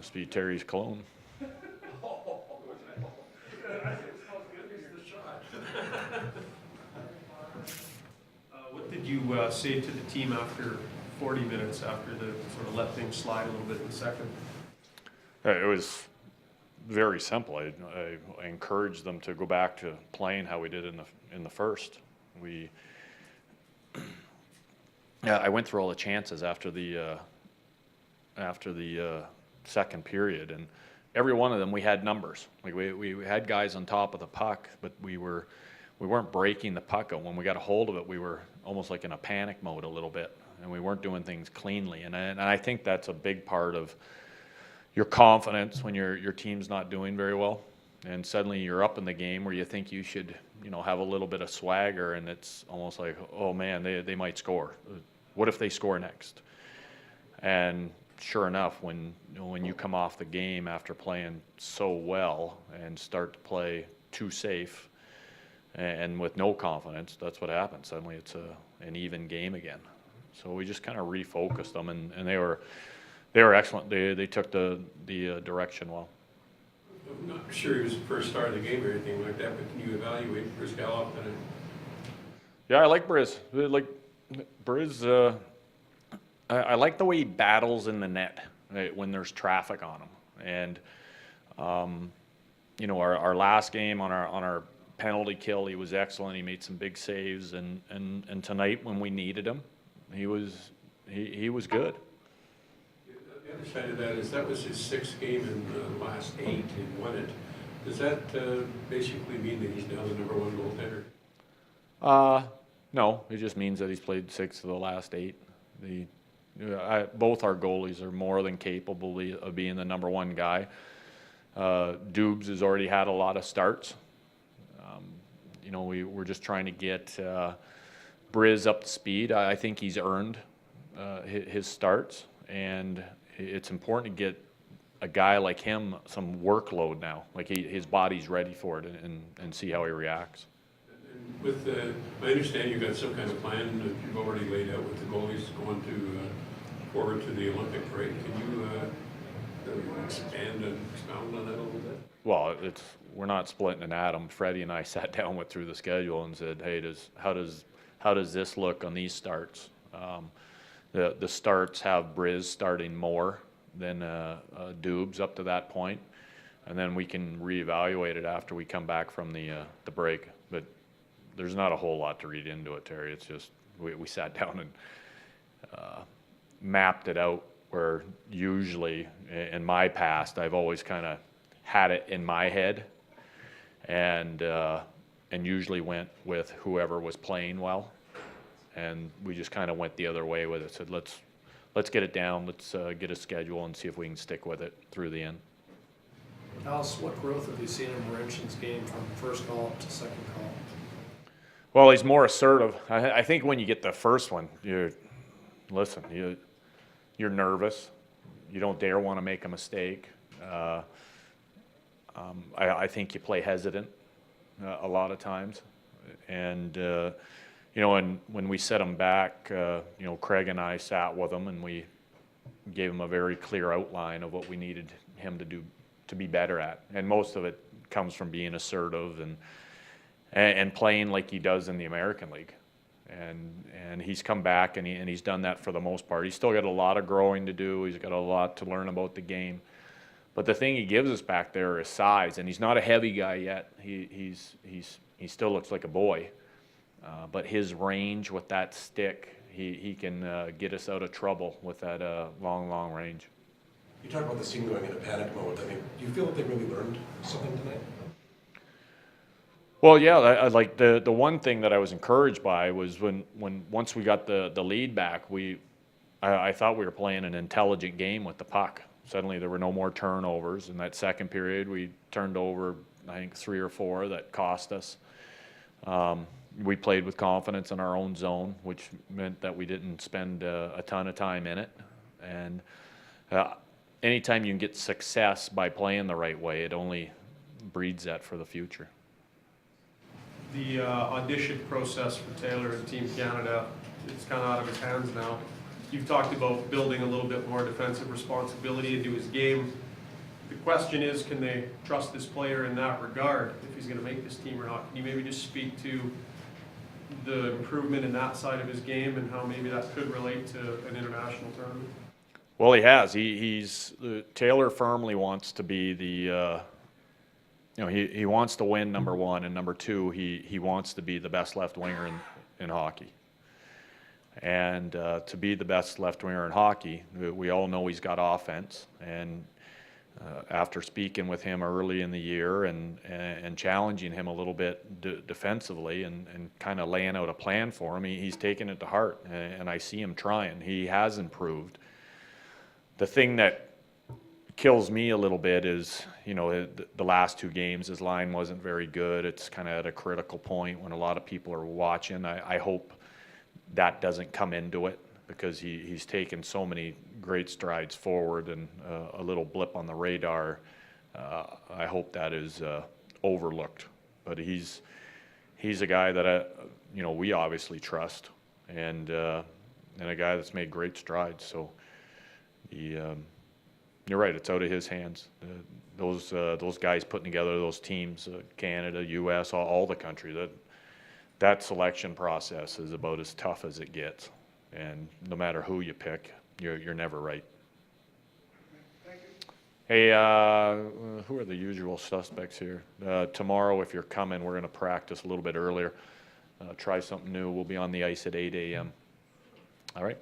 Must be Terry's cologne. What did you say to the team after 40 minutes, after the sort of let things slide a little bit in the second? It was very simple. I encouraged them to go back to playing how we did in the first. I went through all the chances after the second period, and every one of them we had numbers. Like we had guys on top of the puck, but we weren't breaking the puck. And when we got a hold of it, we were almost like in a panic mode a little bit, and we weren't doing things cleanly. And I think that's a big part of your confidence when your team's not doing very well, and suddenly you're up in the game where you think you should, have a little bit of swagger, and it's almost like, oh man, they might score. What if they score next? And sure enough, when you come off the game after playing so well and start to play too safe and with no confidence, that's what happens. Suddenly it's an even game again. So we just kind of refocused them, and they were excellent. They took the direction well. I'm not sure he was the first star of the game or anything like that, but can you evaluate Briz Gallup? Yeah, I like Briz. Briz, I like the way he battles in the net, right, when there's traffic on him. And our last game on our penalty kill, he was excellent. He made some big saves, and tonight when we needed him, he was good. The other side of that was his sixth game in the last 8 and won it. Does that basically mean that he's now the #1 goaltender? No, it just means that he's played 6 of the last 8. Both our goalies are more than capable of being the #1 guy. Dubes has already had a lot of starts. We're just trying to get Briz up to speed. I think he's earned his starts, and it's important to get a guy like him some workload now. Like his body's ready for it, and see how he reacts. And I understand you've got some kind of plan that you've already laid out with the goalies going forward to the Olympic parade. Can you expand and expound on that a little bit? Well, we're not splitting an atom. Freddie and I sat down, went through the schedule, and said, "Hey, how does this look on these starts?" The starts have Briz starting more than Dubes up to that point, and then we can reevaluate it after we come back from the break. But there's not a whole lot to read into it, Terry. It's just we sat down and mapped it out, where usually in my past I've always kind of had it in my head, and usually went with whoever was playing well, and we just kind of went the other way with it. Said let's get it down, let's get a schedule and see if we can stick with it through the end. Alice, what growth have you seen in Marinchen's game from first call up to second call? Well, he's more assertive. I think when you get the first one, you're nervous. You don't dare want to make a mistake. I think you play hesitant a lot of times. And, when we set him back, Craig and I sat with him, and we gave him a very clear outline of what we needed him to do to be better at. And most of it comes from being assertive and playing like he does in the American League. And he's come back, and he's done that for the most part. He's still got a lot of growing to do. He's got a lot to learn about the game. But the thing he gives us back there is size, and he's not a heavy guy yet. He still looks like a boy. But his range with that stick, he can get us out of trouble with that long range. You talk about the team going into panic mode. I mean, do you feel that they really learned something tonight? Well, yeah, like the one thing that I was encouraged by was once we got the lead back, I thought we were playing an intelligent game with the puck. Suddenly there were no more turnovers. In that second period, we turned over, I think, 3 or 4 that cost us. We played with confidence in our own zone, which meant that we didn't spend a ton of time in it. And anytime you can get success by playing the right way, it only breeds that for the future. The audition process for Taylor and Team Canada, it's kind of out of his hands now. You've talked about building a little bit more defensive responsibility into his game. the question is, can they trust this player in that regard, if he's going to make this team or not? Can you maybe just speak to the improvement in that side of his game and how maybe that could relate to an international tournament? Well, he has. He's Taylor firmly wants to be the. He wants to win, number one, and number two, he wants to be the best left winger in hockey. And to be the best left winger in hockey, we all know he's got offense. And after speaking with him early in the year and challenging him a little bit defensively and kind of laying out a plan for him, he's taken it to heart. And I see him trying. He has improved. The thing that kills me a little bit is, the last two games, his line wasn't very good. It's kind of at a critical point when a lot of people are watching. I hope that doesn't come into it, because he's taken so many great strides forward, and a little blip on the radar, I hope that is overlooked. But he's a guy that we obviously trust, and a guy that's made great strides. So you're right, it's out of his hands. Those guys putting together those teams, Canada, U.S., all the country, that selection process is about as tough as it gets. And no matter who you pick, you're never right. Hey, who are the usual suspects here? Tomorrow, if you're coming, we're going to practice a little bit earlier. Try something new. We'll be on the ice at 8 a.m. All right?